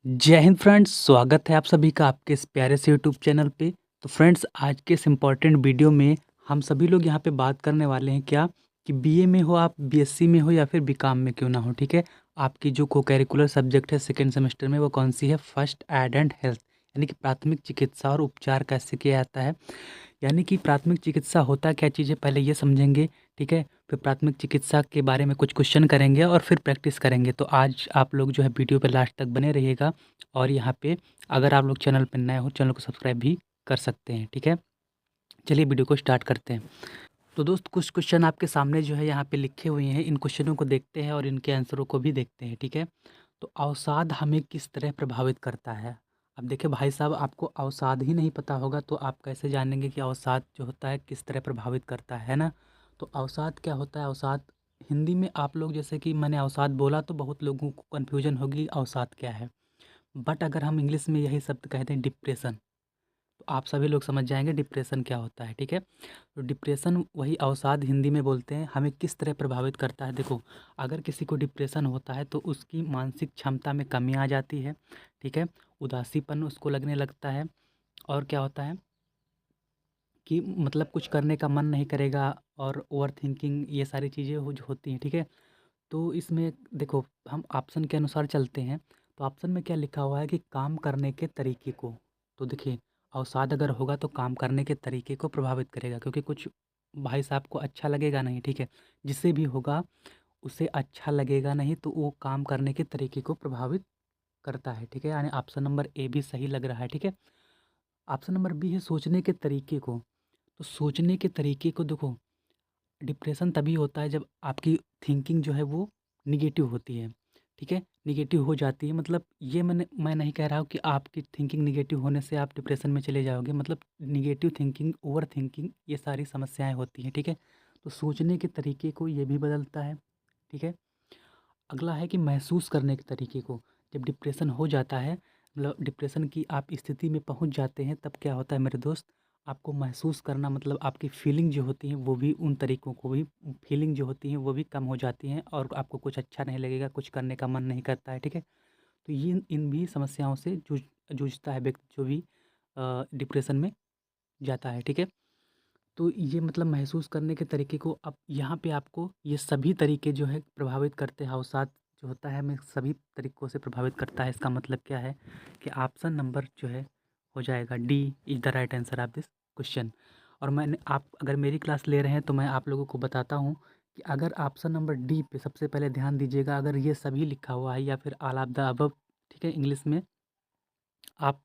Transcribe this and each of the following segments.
जय हिंद फ्रेंड्स, स्वागत है आप सभी का आपके इस प्यारे से यूट्यूब चैनल पे। तो फ्रेंड्स, आज के इस इम्पॉर्टेंट वीडियो में हम सभी लोग यहाँ पे बात करने वाले हैं क्या कि बीए में हो आप, बीएससी में हो या फिर बीकॉम में क्यों ना हो, ठीक है। आपकी जो को करिकुलर सब्जेक्ट है सेकेंड सेमेस्टर में वो कौन सी है? फर्स्ट एड एंड हेल्थ, यानी कि प्राथमिक चिकित्सा और उपचार कैसे किया जाता है। यानी कि प्राथमिक चिकित्सा होता क्या चीज़ है, पहले ये समझेंगे, ठीक है। फिर प्राथमिक चिकित्सा के बारे में कुछ क्वेश्चन करेंगे और फिर प्रैक्टिस करेंगे। तो आज आप लोग जो है वीडियो पे लास्ट तक बने रहिएगा। और यहाँ पे अगर आप लोग चैनल पर नए हो, चैनल को सब्सक्राइब भी कर सकते हैं, ठीक है। चलिए वीडियो को स्टार्ट करते हैं। तो दोस्त, कुछ क्वेश्चन आपके सामने जो है यहाँ पे लिखे हुए हैं, इन क्वेश्चनों को देखते हैं और इनके आंसरों को भी देखते हैं, ठीक है। तो अवसाद हमें किस तरह प्रभावित करता है? अब देखिए भाई साहब, आपको अवसाद ही नहीं पता होगा तो आप कैसे जानेंगे कि अवसाद जो होता है किस तरह प्रभावित करता है ना। तो अवसाद क्या होता है? अवसाद हिंदी में आप लोग, जैसे कि मैंने अवसाद बोला तो बहुत लोगों को कन्फ्यूजन होगी अवसाद क्या है। बट अगर हम इंग्लिश में यही शब्द कहते हैं डिप्रेशन, तो आप सभी लोग समझ जाएंगे डिप्रेशन क्या होता है, ठीक है। तो डिप्रेशन वही अवसाद हिंदी में बोलते हैं। हमें किस तरह प्रभावित करता है? देखो, अगर किसी को डिप्रेशन होता है तो उसकी मानसिक क्षमता में कमी आ जाती है, ठीक है। उदासीपन उसको लगने लगता है। और क्या होता है कि मतलब कुछ करने का मन नहीं करेगा। और ओवर थिंकिंग, ये सारी चीज़ें जो होती हैं, ठीक है। तो इसमें देखो, हम ऑप्शन के अनुसार चलते हैं। तो ऑप्शन में क्या लिखा हुआ है कि काम करने के तरीके को। तो देखिए, अवसाद अगर होगा तो काम करने के तरीके को प्रभावित करेगा, क्योंकि कुछ भाई साहब को अच्छा लगेगा नहीं, ठीक है। जिससे भी होगा उसे अच्छा लगेगा नहीं, तो वो काम करने के तरीके को प्रभावित करता है, ठीक है। यानी ऑप्शन नंबर ए भी सही लग रहा है, ठीक है। ऑप्शन नंबर बी है सोचने के तरीके को। तो सोचने के तरीके को देखो, डिप्रेशन तभी होता है जब आपकी थिंकिंग जो है वो निगेटिव होती है, ठीक है। निगेटिव हो जाती है, मतलब ये मैं नहीं कह रहा हूँ कि आपकी थिंकिंग निगेटिव होने से आप डिप्रेशन में चले जाओगे। मतलब निगेटिव थिंकिंग, ओवर थिंकिंग, ये सारी समस्याएं होती हैं, ठीक है। तो सोचने के तरीके को ये भी बदलता है, ठीक है। अगला है कि महसूस करने के तरीके को। जब डिप्रेशन हो जाता है, मतलब डिप्रेशन की आप स्थिति में पहुंच जाते हैं, तब क्या होता है मेरे दोस्त, आपको महसूस करना, मतलब आपकी फीलिंग जो होती हैं वो भी उन तरीकों को भी, फीलिंग जो होती हैं वो भी कम हो जाती हैं और आपको कुछ अच्छा नहीं लगेगा, कुछ करने का मन नहीं करता है, ठीक है। तो ये इन भी समस्याओं से जूझता है व्यक्ति जो भी डिप्रेशन में जाता है, ठीक है। तो ये मतलब महसूस करने के तरीके को, अब यहाँ पे आपको ये सभी तरीके जो है प्रभावित करते हैं। अवसाद जो होता है हमें सभी तरीकों से प्रभावित करता है। इसका मतलब क्या है कि ऑप्शन नंबर जो है हो जाएगा D is the right answer of this question. और मैंने, आप अगर मेरी क्लास ले रहे हैं तो मैं आप लोगों को बताता हूँ कि अगर ऑप्शन नंबर डी पे सबसे पहले ध्यान दीजिएगा, अगर ये सभी लिखा हुआ है या फिर ऑल ऑफ द अबव, ठीक है, इंग्लिश में, आप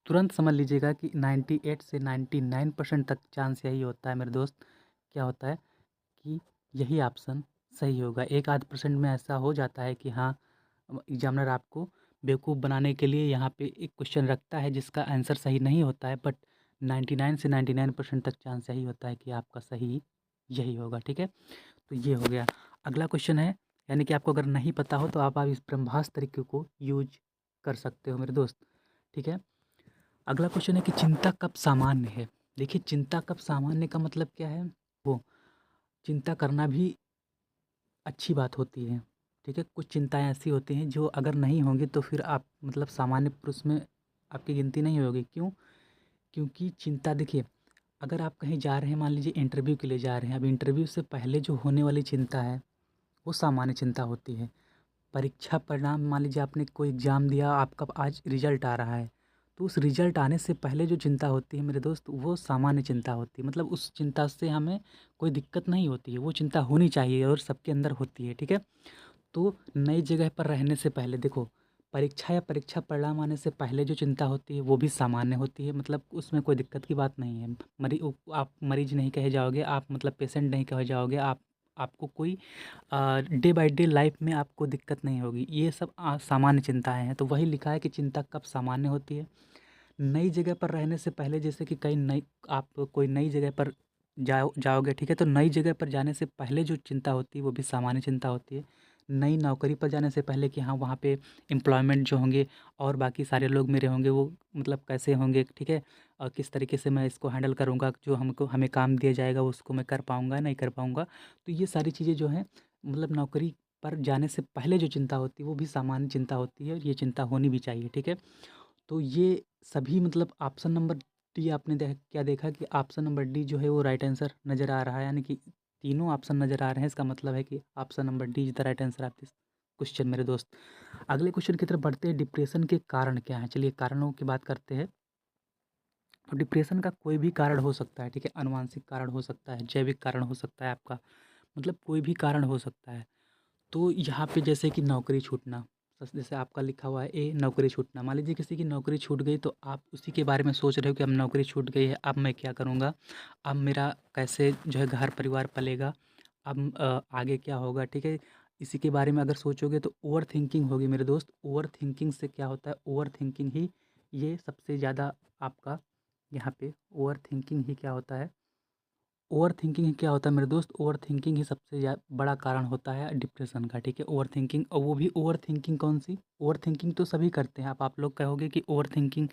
तुरंत समझ लीजिएगा कि 98 से 99% तक चांस यही होता है मेरे दोस्त। क्या होता है कि यही ऑप्शन सही होगा। एक आध परसेंट में ऐसा हो जाता है कि हाँ, एग्जामिनर आपको बेवकूफ़ बनाने के लिए यहाँ पे एक क्वेश्चन रखता है जिसका आंसर सही नहीं होता है, बट 99 से 99% तक चांस यही होता है कि आपका सही यही होगा, ठीक है। तो ये हो गया। अगला क्वेश्चन है, यानी कि आपको अगर नहीं पता हो तो आप इस ब्रह्मास्त्र तरीके को यूज कर सकते हो मेरे दोस्त, ठीक है। अगला क्वेश्चन है कि चिंता कब सामान्य है? देखिए, चिंता कब सामान्य का मतलब क्या है? वो चिंता करना भी अच्छी बात होती है, ठीक है। कुछ चिंताएं ऐसी होती हैं जो अगर नहीं होंगी तो फिर आप मतलब सामान्य पुरुष में आपकी गिनती नहीं होगी। क्यों? क्योंकि चिंता, देखिए, अगर आप कहीं जा रहे हैं, मान लीजिए इंटरव्यू के लिए जा रहे हैं, अब इंटरव्यू से पहले जो होने वाली चिंता है वो सामान्य चिंता होती है। परीक्षा परिणाम, मान लीजिए आपने कोई एग्ज़ाम दिया, आपका आज रिजल्ट आ रहा है, तो उस रिजल्ट आने से पहले जो चिंता होती है मेरे दोस्त, वो सामान्य चिंता होती है। मतलब उस चिंता से हमें कोई दिक्कत नहीं होती है, वो चिंता होनी चाहिए और सबके अंदर होती है, ठीक है। तो नई जगह पर रहने से पहले देखो, परीक्षा या परीक्षा परिणाम आने से पहले जो चिंता होती है वो भी सामान्य होती है। मतलब उसमें कोई दिक्कत की बात नहीं है। आप मरीज नहीं कहे जाओगे, आप मतलब पेशेंट नहीं कहे जाओगे, आपको कोई डे बाय डे लाइफ में आपको दिक्कत नहीं होगी। ये सब सामान्य चिंताएं हैं। तो वही लिखा है कि चिंता कब सामान्य होती है? नई जगह पर रहने से पहले, जैसे कि कहीं नई, आप कोई नई जगह पर जाओगे, ठीक है। तो नई जगह पर जाने से पहले जो चिंता होती है वो भी सामान्य चिंता होती है। नई नौकरी पर जाने से पहले कि हाँ, वहाँ पे एम्प्लॉयमेंट जो होंगे और बाकी सारे लोग मेरे होंगे वो मतलब कैसे होंगे, ठीक है। और किस तरीके से मैं इसको हैंडल करूँगा, जो हमें काम दिया जाएगा उसको मैं कर पाऊँगा नहीं कर पाऊँगा। तो ये सारी चीज़ें जो हैं, मतलब नौकरी पर जाने से पहले जो चिंता होती है वो भी सामान्य चिंता होती है और ये चिंता होनी भी चाहिए, ठीक है? तो ये सभी मतलब ऑप्शन नंबर डी आपने क्या देखा कि ऑप्शन नंबर डी जो है वो राइट आंसर नज़र आ रहा है, यानी कि तीनों ऑप्शन नज़र आ रहे हैं। इसका मतलब है कि option number D is the right answer of this question मेरे दोस्त। अगले क्वेश्चन की तरफ बढ़ते हैं, डिप्रेशन के कारण क्या है? चलिए कारणों की बात करते हैं। तो डिप्रेशन का कोई भी कारण हो सकता है, ठीक है? आनुवंशिक कारण हो सकता है, जैविक कारण हो सकता है आपका, मतलब कोई भी कारण हो सकता है। तो यहाँ पे जैसे कि नौकरी छूटना, जैसे आपका लिखा हुआ है ए नौकरी छूटना। मान लीजिए किसी की नौकरी छूट गई तो आप उसी के बारे में सोच रहे हो कि अब नौकरी छूट गई है, अब मैं क्या करूँगा? अब मेरा कैसे जो है घर परिवार पलेगा? अब आगे क्या होगा? ठीक है? इसी के बारे में अगर सोचोगे तो ओवर थिंकिंग होगी मेरे दोस्त। ओवर थिंकिंग से क्या होता है? ओवर थिंकिंग ही ये सबसे ज़्यादा आपका यहाँ पे ओवर थिंकिंग ही क्या होता है? ओवर थिंकिंग ही क्या होता है मेरे दोस्त? ओवर थिंकिंग ही सबसे बड़ा कारण होता है डिप्रेशन का, ठीक है? ओवर थिंकिंग, और वो भी ओवर थिंकिंग कौन सी? ओवर थिंकिंग तो सभी करते हैं। आप लोग कहोगे कि ओवर थिंकिंग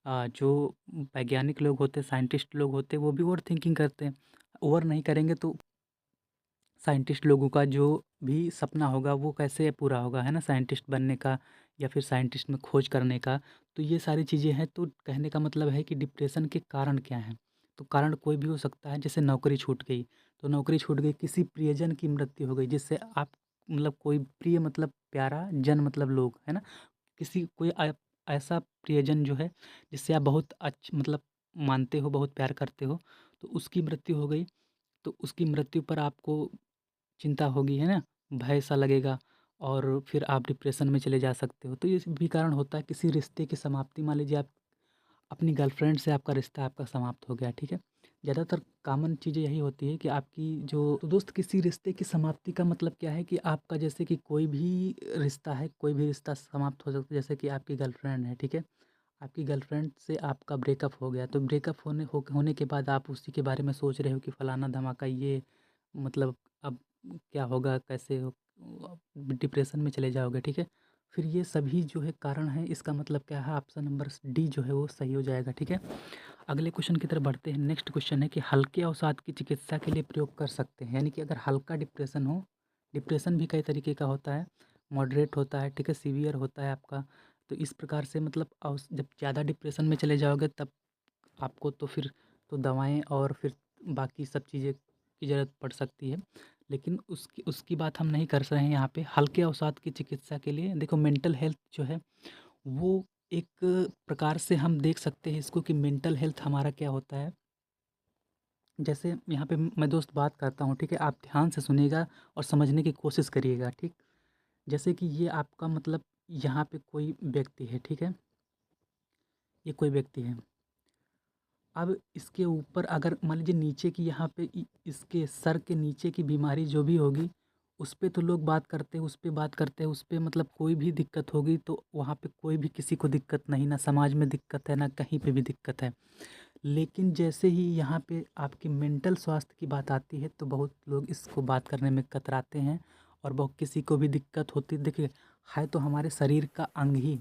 जो वैज्ञानिक लोग होते हैं, साइंटिस्ट लोग होते हैं, वो भी ओवर थिंकिंग करते हैं। ओवर नहीं करेंगे तो साइंटिस्ट लोगों का जो भी सपना होगा वो कैसे पूरा होगा, है ना? साइंटिस्ट बनने का या फिर साइंटिस्ट में खोज करने का। तो ये सारी चीज़ें हैं, तो कहने का मतलब है कि डिप्रेशन के कारण क्या हैं? तो कारण कोई भी हो सकता है, जैसे नौकरी छूट गई, तो नौकरी छूट गई, किसी प्रियजन की मृत्यु हो गई जिससे आप मतलब कोई प्रिय मतलब प्यारा, जन मतलब लोग, है ना? किसी कोई ऐसा प्रियजन जो है जिससे आप बहुत मतलब मानते हो, बहुत प्यार करते हो, तो उसकी मृत्यु हो गई। तो उसकी मृत्यु पर आपको चिंता होगी, है ना? भय सा लगेगा और फिर आप डिप्रेशन में चले जा सकते हो। तो ये भी कारण होता है किसी रिश्ते की समाप्ति। मान लीजिए आप अपनी गर्लफ्रेंड से आपका रिश्ता आपका समाप्त हो गया, ठीक है? ज़्यादातर कॉमन चीज़ें यही होती है कि आपकी जो तो दोस्त किसी रिश्ते की समाप्ति का मतलब क्या है कि आपका जैसे कि कोई भी रिश्ता है, कोई भी रिश्ता समाप्त हो सकता है। जैसे कि आपकी गर्लफ्रेंड है, ठीक है? आपकी गर्लफ्रेंड से आपका ब्रेकअप हो गया, तो ब्रेकअप होने के बाद आप उसी के बारे में सोच रहे हो कि फलाना धमाका ये मतलब अब क्या होगा, कैसे हो, डिप्रेशन में चले जाओगे, ठीक है? फिर ये सभी जो है कारण हैं, इसका मतलब क्या है? ऑप्शन नंबर डी जो है वो सही हो जाएगा, ठीक है? अगले क्वेश्चन की तरफ बढ़ते हैं। नेक्स्ट क्वेश्चन है कि हल्के अवसाद की चिकित्सा के लिए प्रयोग कर सकते हैं, यानी कि अगर हल्का डिप्रेशन हो, डिप्रेशन भी कई तरीके का होता है, मॉडरेट होता है, ठीक है, सीवियर होता है आपका। तो इस प्रकार से मतलब जब ज़्यादा डिप्रेशन में चले जाओगे तब आपको तो फिर तो दवाएं और फिर बाकी सब चीज़ें की ज़रूरत पड़ सकती है। लेकिन उसकी उसकी बात हम नहीं कर रहे हैं यहाँ पे। हल्के अवसाद की चिकित्सा के लिए देखो, मेंटल हेल्थ जो है वो एक प्रकार से हम देख सकते हैं इसको कि मेंटल हेल्थ हमारा क्या होता है। जैसे यहाँ पे मैं दोस्त बात करता हूँ, ठीक है? आप ध्यान से सुनिएगा और समझने की कोशिश करिएगा, ठीक? जैसे कि ये आपका मतलब यहाँ पे कोई व्यक्ति है, ठीक है? ये कोई व्यक्ति है। अब इसके ऊपर अगर मान लीजिए नीचे की यहाँ पे इसके सर के नीचे की बीमारी जो भी होगी, उस पे तो लोग बात करते हैं, उस पे बात करते हैं, उस पे मतलब कोई भी दिक्कत होगी तो वहाँ पे कोई भी किसी को दिक्कत नहीं, ना समाज में दिक्कत है, ना कहीं पे भी दिक्कत है। लेकिन जैसे ही यहाँ पे आपकी मेंटल स्वास्थ्य की बात आती है तो बहुत लोग इसको बात करने में कतराते हैं और बहुत किसी को भी दिक्कत होती है। देखिए, है तो हमारे शरीर का अंग ही,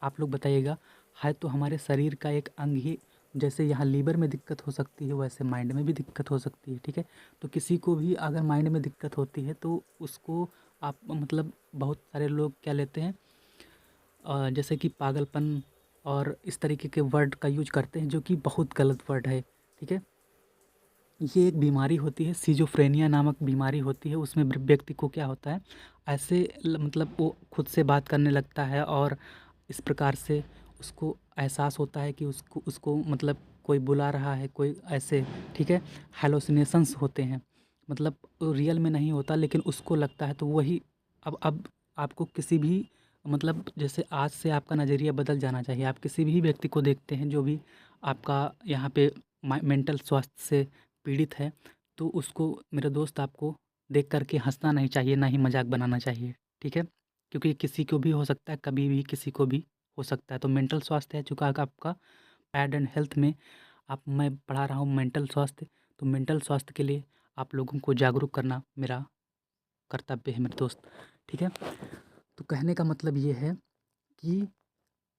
आप लोग बताइएगा, है तो हमारे शरीर का एक अंग ही। जैसे यहाँ लीवर में दिक्कत हो सकती है वैसे माइंड में भी दिक्कत हो सकती है, ठीक है? तो किसी को भी अगर माइंड में दिक्कत होती है तो उसको आप मतलब बहुत सारे लोग क्या लेते हैं, जैसे कि पागलपन और इस तरीके के वर्ड का यूज करते हैं जो कि बहुत गलत वर्ड है, ठीक है? ये एक बीमारी होती है, सिज़ोफ्रेनिया नामक बीमारी होती है। उसमें व्यक्ति को क्या होता है, ऐसे मतलब वो खुद से बात करने लगता है और इस प्रकार से उसको एहसास होता है कि उसको उसको मतलब कोई बुला रहा है, कोई ऐसे, ठीक है? हैलुसिनेशंस होते हैं, मतलब रियल में नहीं होता लेकिन उसको लगता है। तो वही अब आपको किसी भी मतलब जैसे आज से आपका नज़रिया बदल जाना चाहिए। आप किसी भी व्यक्ति को देखते हैं जो भी आपका यहाँ पे मेंटल स्वास्थ्य से पीड़ित है, तो उसको मेरे दोस्त आपको देख कर के हँसना नहीं चाहिए, ना ही मज़ाक बनाना चाहिए, ठीक है? क्योंकि किसी को भी हो सकता है, कभी भी किसी को भी हो सकता है। तो मेंटल स्वास्थ्य है चूँकि आपका पैड एंड हेल्थ में आप मैं पढ़ा रहा हूँ मेंटल स्वास्थ्य, तो मेंटल स्वास्थ्य के लिए आप लोगों को जागरूक करना मेरा कर्तव्य है मेरे दोस्त, ठीक है? तो कहने का मतलब ये है कि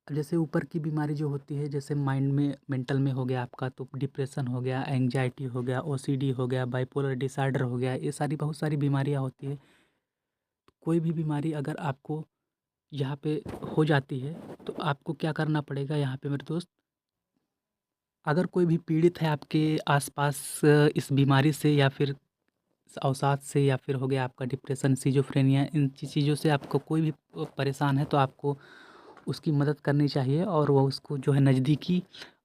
जैसे ऊपर की बीमारी जो होती है, जैसे माइंड में मेंटल में हो गया आपका, तो डिप्रेशन हो गया, एंग्जायटी हो गया, ओसीडी हो गया, बाइपोलर डिसऑर्डर हो गया, ये सारी बहुत सारी बीमारियां होती है। कोई भी बीमारी अगर आपको यहाँ पे हो जाती है तो आपको क्या करना पड़ेगा यहाँ पे मेरे दोस्त, अगर कोई भी पीड़ित है आपके आसपास इस बीमारी से या फिर अवसाद से या फिर हो गया आपका डिप्रेशन, सिज़ोफ्रेनिया, इन चीज़ों से आपको कोई भी परेशान है तो आपको उसकी मदद करनी चाहिए और वो उसको जो है नज़दीकी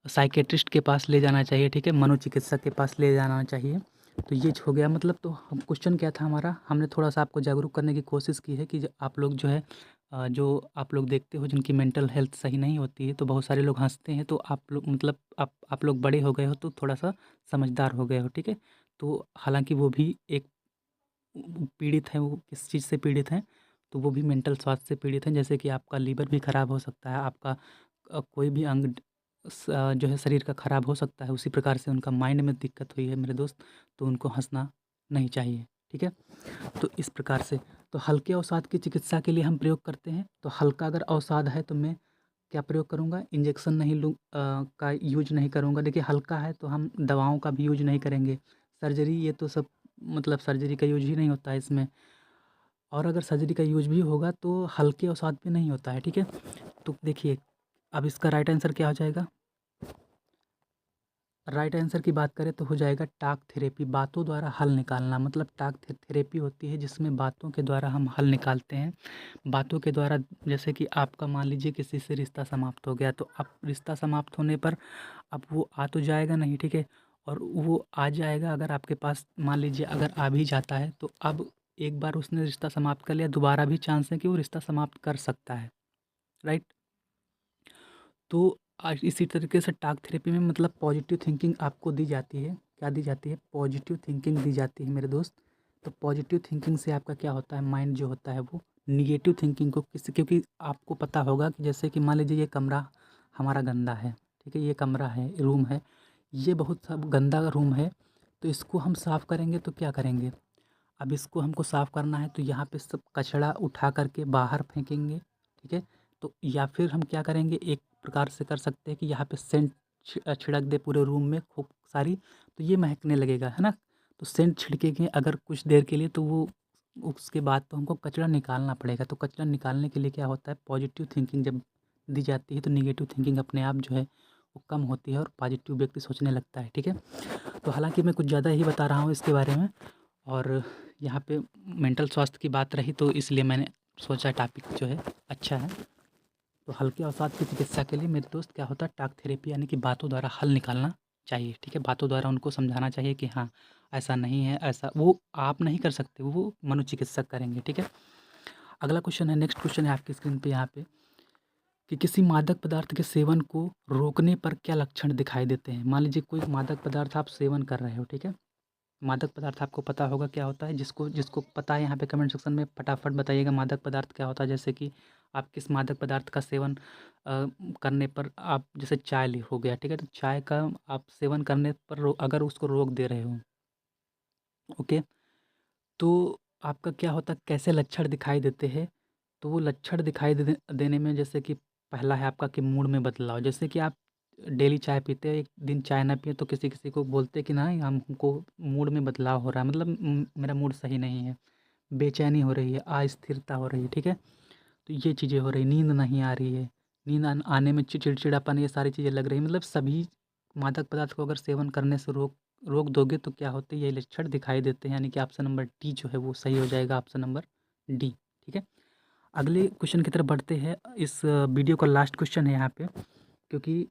साइकियाट्रिस्ट के पास ले जाना चाहिए, ठीक है? मनोचिकित्सक के पास ले जाना चाहिए। तो ये हो गया, मतलब तो हम क्वेश्चन क्या था हमारा, हमने थोड़ा-सा आपको जागरूक करने की कोशिश की है कि आप लोग जो है जो आप लोग देखते हो जिनकी मेंटल हेल्थ सही नहीं होती है, तो बहुत सारे लोग हँसते हैं, तो आप लोग मतलब आप लोग बड़े हो गए हो तो थोड़ा-सा समझदार हो गए हो, ठीक है? तो हालाँकि वो भी एक पीड़ित हैं, वो किस चीज़ से पीड़ित हैं, तो वो भी मेंटल स्वास्थ्य से पीड़ित हैं। जैसे कि आपका लीवर भी खराब हो सकता है, आपका कोई भी अंग जो है शरीर का खराब हो सकता है, उसी प्रकार से उनका माइंड में दिक्कत हुई है मेरे दोस्त, तो उनको हँसना नहीं चाहिए, ठीक है? तो इस प्रकार से तो हल्के अवसाद की चिकित्सा के लिए हम प्रयोग करते हैं, तो हल्का अगर अवसाद है तो मैं क्या प्रयोग करूँगा, इंजेक्शन नहीं का यूज़ नहीं करूँगा। देखिए हल्का है तो हम दवाओं का भी यूज़ नहीं करेंगे, सर्जरी ये तो सब मतलब सर्जरी का यूज़ ही नहीं होता है इसमें, और अगर सर्जरी का यूज़ भी होगा तो हल्के अवसाद पे नहीं होता है, ठीक है? तो देखिए अब इसका राइट आंसर क्या हो जाएगा? राइट आंसर की बात करें तो हो जाएगा टॉक थेरेपी, बातों द्वारा हल निकालना, मतलब टॉक थेरेपी होती है जिसमें बातों के द्वारा हम हल निकालते हैं। बातों के द्वारा, जैसे कि आपका मान लीजिए किसी से रिश्ता समाप्त हो गया, तो अब रिश्ता समाप्त होने पर अब वो आ तो जाएगा नहीं, ठीक है? और वो आ जाएगा अगर आपके पास मान लीजिए अगर आ भी जाता है तो अब एक बार उसने रिश्ता समाप्त कर लिया, दोबारा भी चांस है कि वो रिश्ता समाप्त कर सकता है, राइट? तो इसी तरीके से टॉक थेरेपी में मतलब पॉजिटिव थिंकिंग आपको दी जाती है। क्या दी जाती है? पॉजिटिव थिंकिंग दी जाती है मेरे दोस्त। तो पॉजिटिव थिंकिंग से आपका क्या होता है, माइंड जो होता है वो नेगेटिव थिंकिंग को किस, क्योंकि आपको पता होगा कि जैसे कि मान लीजिए ये कमरा हमारा गंदा है, ठीक है? ये कमरा है, रूम है, ये बहुत सब गंदा रूम है, तो इसको हम साफ़ करेंगे तो क्या करेंगे? अब इसको हमको साफ़ करना है तो यहाँ पे सब कचरा उठा कर के बाहर फेंकेंगे, ठीक है? तो या फिर हम क्या करेंगे, एक प्रकार से कर सकते हैं कि यहाँ पे सेंट छिड़क दे पूरे रूम में खूब सारी, तो ये महकने लगेगा, है ना? तो सेंट छिड़केंगे अगर कुछ देर के लिए तो वो उसके बाद तो हमको कचरा निकालना पड़ेगा। तो कचरा निकालने के लिए क्या होता है, पॉजिटिव थिंकिंग जब दी जाती है तो नेगेटिव थिंकिंग अपने आप जो है वो कम होती है और पॉजिटिव व्यक्ति सोचने लगता है, ठीक है? तो हालाँकि मैं कुछ ज़्यादा ही बता रहा हूँ इसके बारे में, और यहाँ पे मेंटल स्वास्थ्य की बात रही तो इसलिए मैंने सोचा टॉपिक जो है अच्छा है। तो हल्के अवसाद की चिकित्सा के लिए मेरे दोस्त क्या होता है, टॉक थेरेपी यानी कि बातों द्वारा हल निकालना चाहिए, ठीक है? बातों द्वारा उनको समझाना चाहिए कि हाँ, ऐसा नहीं है, ऐसा वो आप नहीं कर सकते, वो मनोचिकित्सक करेंगे, ठीक है? अगला क्वेश्चन है, नेक्स्ट क्वेश्चन है आपकी स्क्रीन पे यहाँ पे कि किसी मादक पदार्थ के सेवन को रोकने पर क्या लक्षण दिखाई देते हैं? मान लीजिए कोई मादक पदार्थ आप सेवन कर रहे हो, ठीक है? मादक पदार्थ आपको पता होगा क्या होता है, जिसको जिसको पता है यहाँ पे कमेंट सेक्शन में फटाफट बताइएगा मादक पदार्थ क्या होता है। जैसे कि आप किस मादक पदार्थ का सेवन करने पर, आप जैसे चाय हो गया, ठीक है? तो चाय का आप सेवन करने पर अगर उसको रोक दे रहे हो, ओके, तो आपका क्या होता है, कैसे लक्षण दिखाई देते हैं? तो वो लक्षण दिखाई देने में जैसे कि पहला है आपका कि मूड में बदलाव, जैसे कि आप डेली चाय पीते हैं, एक दिन चाय ना पिए तो किसी किसी को बोलते हैं कि ना हमको मूड में बदलाव हो रहा है, मतलब मेरा मूड सही नहीं है, बेचैनी हो रही है, अस्थिरता हो रही है, ठीक है? तो ये चीज़ें हो रही, नींद नहीं आ रही है, नींद आने में चिड़चिड़ापन, ये सारी चीज़ें लग रही हैं, मतलब सभी मादक पदार्थ को अगर सेवन करने से रोक रोक दोगे तो क्या होते हैं, ये लक्षण दिखाई देते हैं, यानी कि ऑप्शन नंबर डी जो है वो सही हो जाएगा, ऑप्शन नंबर डी, ठीक है? अगले क्वेश्चन की तरफ बढ़ते हैं। इस वीडियो का लास्ट क्वेश्चन है यहाँ पे, क्योंकि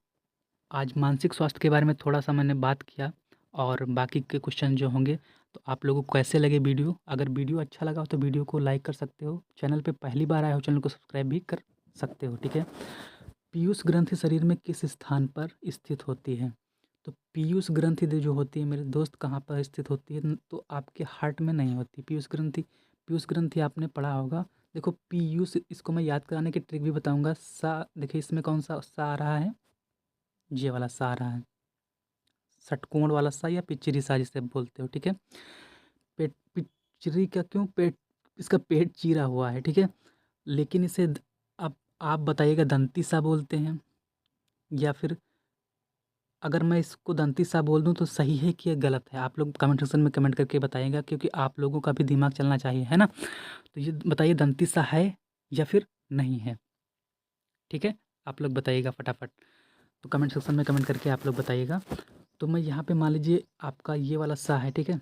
आज मानसिक स्वास्थ्य के बारे में थोड़ा-सा मैंने बात किया और बाकी के क्वेश्चन जो होंगे, तो आप लोगों को कैसे लगे वीडियो? अगर वीडियो अच्छा लगा हो तो वीडियो को लाइक कर सकते हो। चैनल पे पहली बार आए हो, चैनल को सब्सक्राइब भी कर सकते हो, ठीक है? पीयूष ग्रंथि शरीर में किस स्थान पर स्थित होती है? तो पीयूष ग्रंथि जो होती है मेरे दोस्त कहाँ पर स्थित होती है? तो आपके हार्ट में नहीं होती पीयूष ग्रंथि आपने पढ़ा होगा। देखो पीयूष, इसको मैं याद कराने की ट्रिक भी बताऊँगा। सा देखिए इसमें कौन-सा सा आ रहा है? ये वाला सा आ रहा है। षटकोण वाला सा या पिचरी सा जिसे बोलते हो, ठीक है? पिचरी का क्यों पेट, इसका पेट चीरा हुआ है, ठीक है? लेकिन इसे आप बताइएगा दंती सा बोलते हैं या फिर अगर मैं इसको दंती सा बोल दूँ तो सही है कि ये गलत है? आप लोग कमेंट सेक्शन में कमेंट करके बताइएगा, क्योंकि आप लोगों का भी दिमाग चलना चाहिए, है ना? तो ये बताइए, दंती सा है या फिर नहीं है? ठीक है? आप लोग बताइएगा फटाफट। तो कमेंट सेक्शन में कमेंट करके आप लोग बताइएगा। तो मैं यहाँ पे मान लीजिए आपका ये वाला सा है, ठीक है?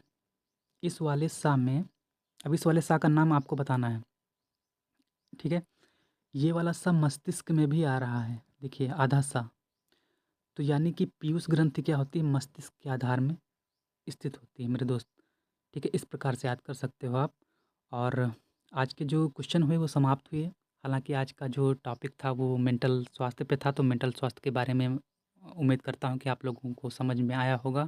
इस वाले सा में, अब इस वाले सा का नाम आपको बताना है, ठीक है? ये वाला सा मस्तिष्क में भी आ रहा है, देखिए आधा सा। तो यानी कि पीयूष ग्रंथि क्या होती है? मस्तिष्क के आधार में स्थित होती है मेरे दोस्त, ठीक है? इस प्रकार से याद कर सकते हो आप। और आज के जो क्वेश्चन हुए वो समाप्त हुए। हालाँकि आज का जो टॉपिक था वो मेंटल स्वास्थ्य पे था, तो मेंटल स्वास्थ्य के बारे में उम्मीद करता हूँ कि आप लोगों को समझ में आया होगा।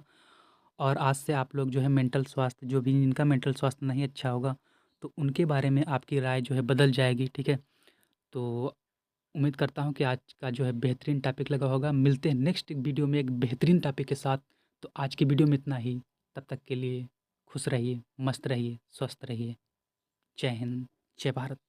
और आज से आप लोग जो है मेंटल स्वास्थ्य, जो भी जिनका मेंटल स्वास्थ्य नहीं अच्छा होगा, तो उनके बारे में आपकी राय जो है बदल जाएगी, ठीक है? तो उम्मीद करता हूँ कि आज का जो है बेहतरीन टॉपिक लगा होगा। मिलते हैं नेक्स्ट वीडियो में एक बेहतरीन टॉपिक के साथ। तो आज की वीडियो में इतना ही। तब तक के लिए खुश रहिए, मस्त रहिए, स्वस्थ रहिए। जय हिंद, जय भारत।